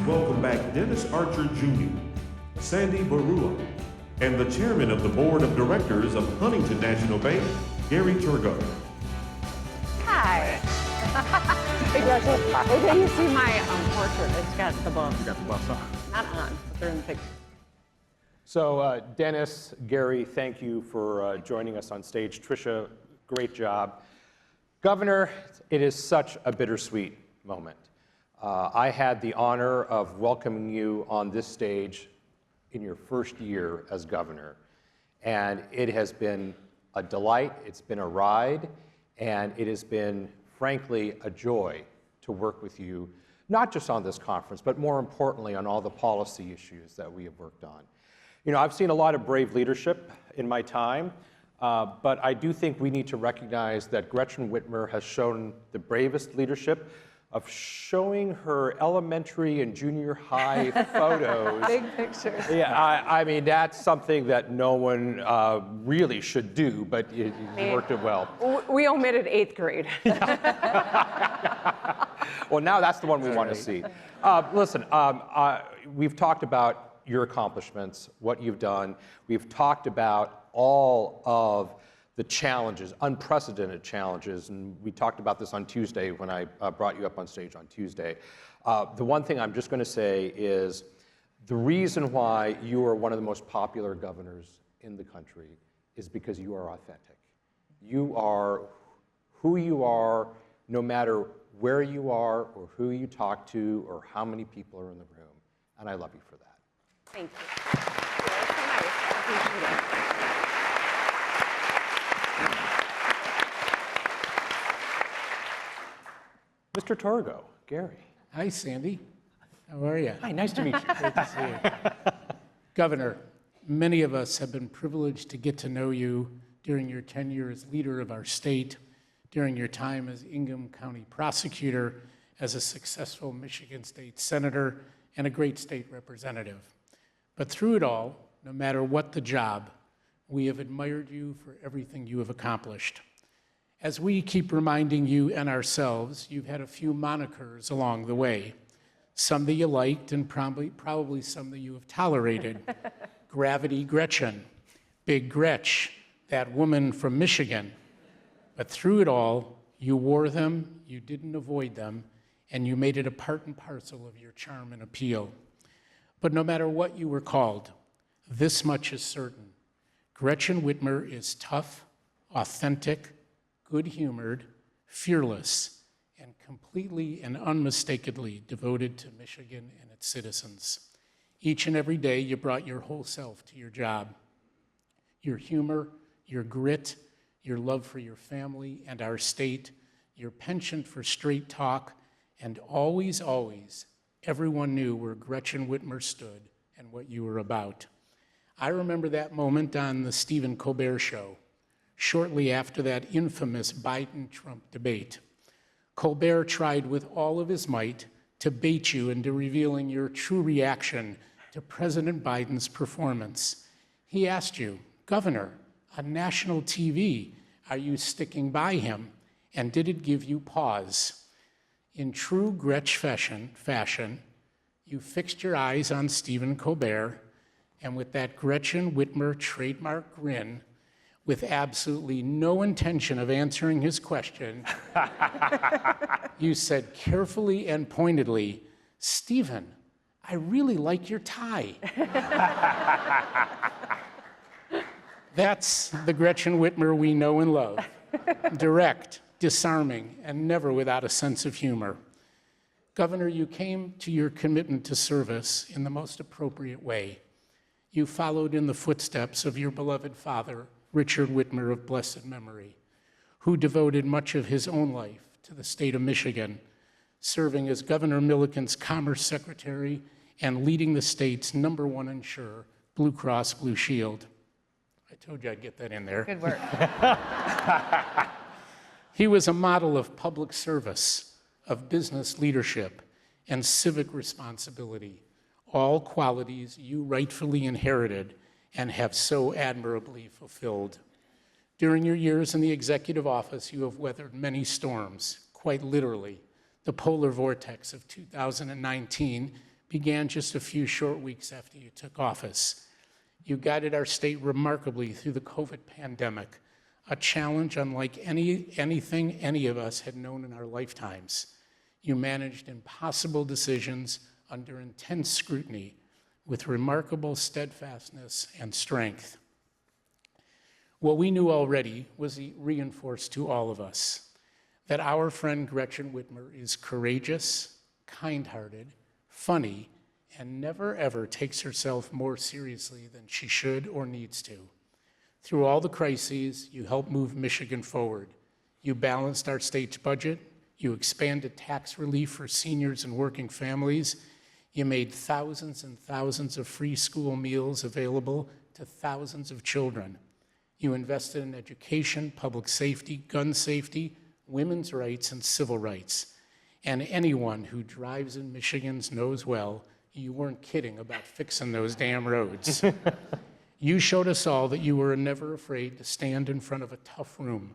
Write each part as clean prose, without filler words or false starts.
welcome back Dennis Archer Jr., Sandy Baruah, and the chairman of the board of directors of Huntington National Bank, Gary Torgow. Hi. Wait till you see my portrait. It's got the buffs. You got the buffs on. Not on, but they're in the picture. So Dennis, Gary, thank you for joining us on stage. Tricia, great job. Governor, it is such a bittersweet moment. I had the honor of welcoming you on this stage in your first year as governor. And it has been a delight, it's been a ride, and it has been, frankly, a joy to work with you, not just on this conference, but more importantly on all the policy issues that we have worked on. You know, I've seen a lot of brave leadership in my time, but I do think we need to recognize that Gretchen Whitmer has shown the bravest leadership of showing her elementary and junior high photos. Big pictures. Yeah, I mean, that's something that no one really should do, but you worked it well. We omitted 8th grade. Well, now that's the one we want to see. Listen, we've talked about your accomplishments, what you've done. We've talked about all of the challenges, unprecedented challenges, and we talked about this on Tuesday when I brought you up on stage on Tuesday. The one thing I'm just going to say is the reason why you are one of the most popular governors in the country is because you are authentic. You are who you are, no matter where you are or who you talk to or how many people are in the room, and I love you for that. Thank you. That's so nice. I appreciate it. Mr. Torgow, Gary. Hi, Sandy. How are you? Hi, nice to meet you. Great to see you. Governor, many of us have been privileged to get to know you during your tenure as leader of our state, during your time as Ingham County prosecutor, as a successful Michigan State senator, and a great state representative. But through it all, no matter what the job, we have admired you for everything you have accomplished. As we keep reminding you and ourselves, you've had a few monikers along the way. Some that you liked and probably some that you have tolerated. Gravity Gretchen, Big Gretch, that woman from Michigan. But through it all, you wore them, you didn't avoid them, and you made it a part and parcel of your charm and appeal. But no matter what you were called, this much is certain. Gretchen Whitmer is tough, authentic, good-humored, fearless, and completely and unmistakably devoted to Michigan and its citizens. Each and every day, you brought your whole self to your job. Your humor, your grit, your love for your family and our state, your penchant for straight talk, and always, always, everyone knew where Gretchen Whitmer stood and what you were about. I remember that moment on the Stephen Colbert Show, shortly after that infamous Biden-Trump debate. Colbert tried with all of his might to bait you into revealing your true reaction to President Biden's performance. He asked you, Governor, on national TV, are you sticking by him? And did it give you pause? In true Gretch fashion, you fixed your eyes on Stephen Colbert, and with that Gretchen Whitmer trademark grin, with absolutely no intention of answering his question, you said carefully and pointedly, Stephen, I really like your tie. That's the Gretchen Whitmer we know and love. Direct, disarming, and never without a sense of humor. Governor, you came to your commitment to service in the most appropriate way. You followed in the footsteps of your beloved father, Richard Whitmer of blessed memory, who devoted much of his own life to the state of Michigan, serving as Governor Milliken's Commerce Secretary and leading the state's #1 insurer, Blue Cross Blue Shield. I told you I'd get that in there. Good work. He was a model of public service, of business leadership, and civic responsibility, all qualities you rightfully inherited and have so admirably fulfilled. During your years in the executive office, you have weathered many storms, quite literally. The polar vortex of 2019 began just a few short weeks after you took office. You guided our state remarkably through the COVID pandemic, a challenge unlike anything any of us had known in our lifetimes. You managed impossible decisions under intense scrutiny with remarkable steadfastness and strength. What we knew already was reinforced to all of us, that our friend Gretchen Whitmer is courageous, kind-hearted, funny, and never ever takes herself more seriously than she should or needs to. Through all the crises, you helped move Michigan forward. You balanced our state's budget, you expanded tax relief for seniors and working families, you made thousands and thousands of free school meals available to thousands of children. You invested in education, public safety, gun safety, women's rights, and civil rights. And anyone who drives in Michigan knows well, you weren't kidding about fixing those damn roads. You showed us all that you were never afraid to stand in front of a tough room,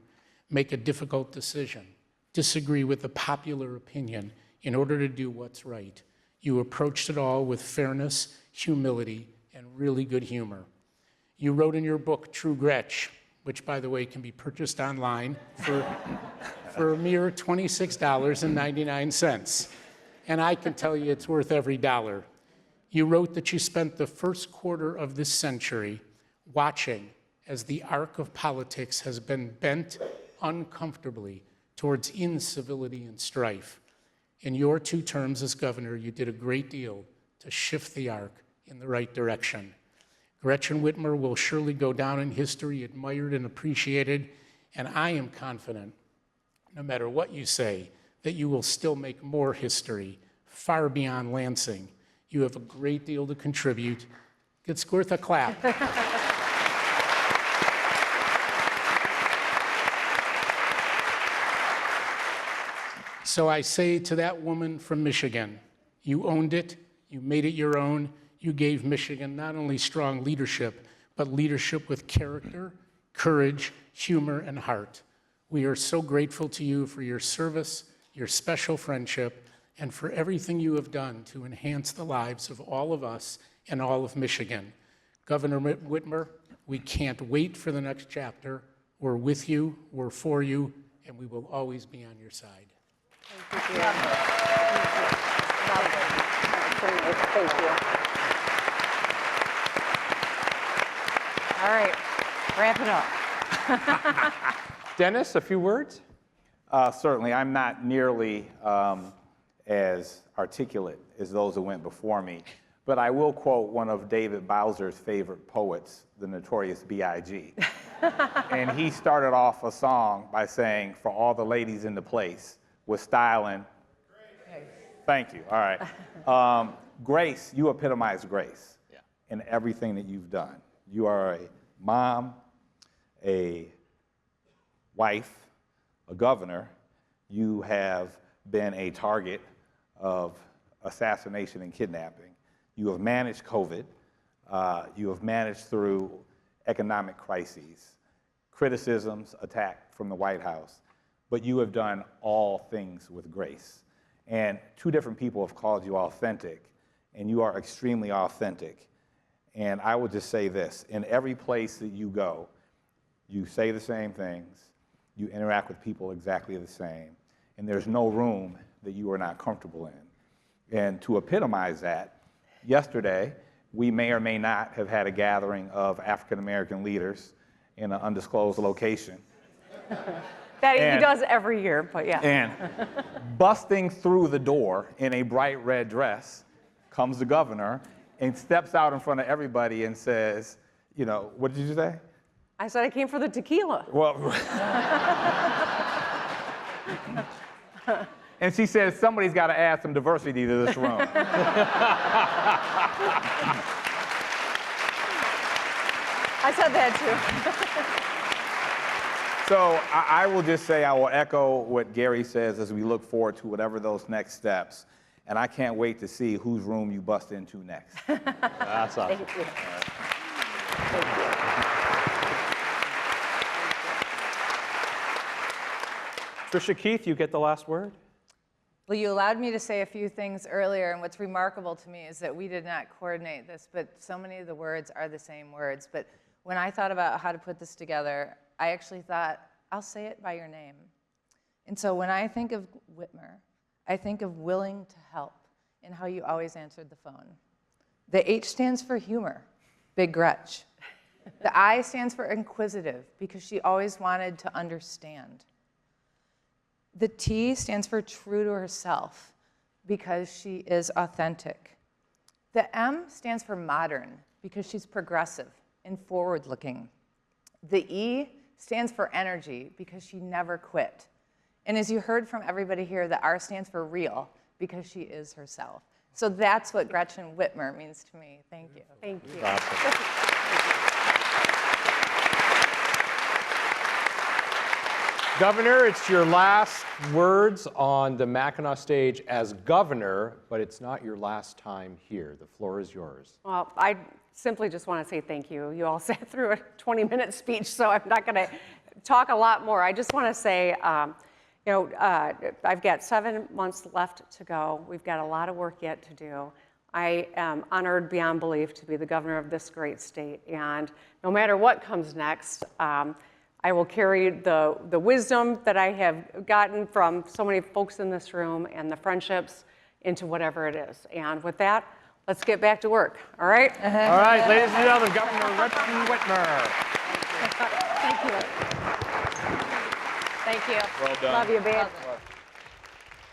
make a difficult decision, disagree with the popular opinion in order to do what's right. You approached it all with fairness, humility, and really good humor. You wrote in your book, True Gretch, which, by the way, can be purchased online for a mere $26.99. And I can tell you it's worth every dollar. You wrote that you spent the first quarter of this century watching as the arc of politics has been bent uncomfortably towards incivility and strife. In your 2 terms as governor, you did a great deal to shift the arc in the right direction. Gretchen Whitmer will surely go down in history, admired and appreciated, and I am confident, no matter what you say, that you will still make more history, far beyond Lansing. You have a great deal to contribute. Get Squirth a clap. So I say to that woman from Michigan, you owned it, you made it your own, you gave Michigan not only strong leadership, but leadership with character, courage, humor, and heart. We are so grateful to you for your service, your special friendship, and for everything you have done to enhance the lives of all of us and all of Michigan. Governor Whitmer, we can't wait for the next chapter. We're with you, we're for you, and we will always be on your side. Thank you. Thank you. All right, wrap it up. Dennis, a few words? Certainly, I'm not nearly as articulate as those who went before me, but I will quote one of David Bowser's favorite poets, the notorious B.I.G. And he started off a song by saying, for all the ladies in the place, with style and grace. Thank you, all right. Grace, you epitomize grace in everything that you've done. You are a mom, a wife, a governor. You have been a target of assassination and kidnapping. You have managed COVID. You have managed through economic crises, criticisms, attack from the White House, but you have done all things with grace. And 2 different people have called you authentic, and you are extremely authentic. And I will just say this, in every place that you go, you say the same things, you interact with people exactly the same, and there's no room that you are not comfortable in. And to epitomize that, yesterday, we may or may not have had a gathering of African-American leaders in an undisclosed location. That he does every year, but yeah. And busting through the door in a bright red dress comes the governor and steps out in front of everybody and says, you know, what did you say? I said I came for the tequila. Well, and she says, somebody's got to add some diversity to this room. I said that too. So I will just say, I will echo what Gary says as we look forward to whatever those next steps. And I can't wait to see whose room you bust into next. That's awesome. Thank you. Tricia Keith, you get the last word. Well, you allowed me to say a few things earlier, and what's remarkable to me is that we did not coordinate this, but so many of the words are the same words. But when I thought about how to put this together, I actually thought, I'll say it by your name. And so when I think of Whitmer, I think of willing to help and how you always answered the phone. The H stands for humor, Big Gretch. The I stands for inquisitive, because she always wanted to understand. The T stands for true to herself, because she is authentic. The M stands for modern, because she's progressive and forward-looking. The E stands for energy, because she never quit. And as you heard from everybody here, the R stands for real, because she is herself. So that's what Gretchen Whitmer means to me. Thank you. Thank you. Governor, it's your last words on the Mackinac stage as governor, but it's not your last time here. The floor is yours. Well, I simply just want to say thank you. You all sat through a 20-minute speech, so I'm not going to talk a lot more. I just want to say, I've got 7 months left to go. We've got a lot of work yet to do. I am honored beyond belief to be the governor of this great state, and no matter what comes next, I will carry the wisdom that I have gotten from so many folks in this room and the friendships into whatever it is. And with that, let's get back to work, all right? All right, ladies and gentlemen, Governor Gretchen Whitmer. Thank you. Thank you. Well done. Love you, babe.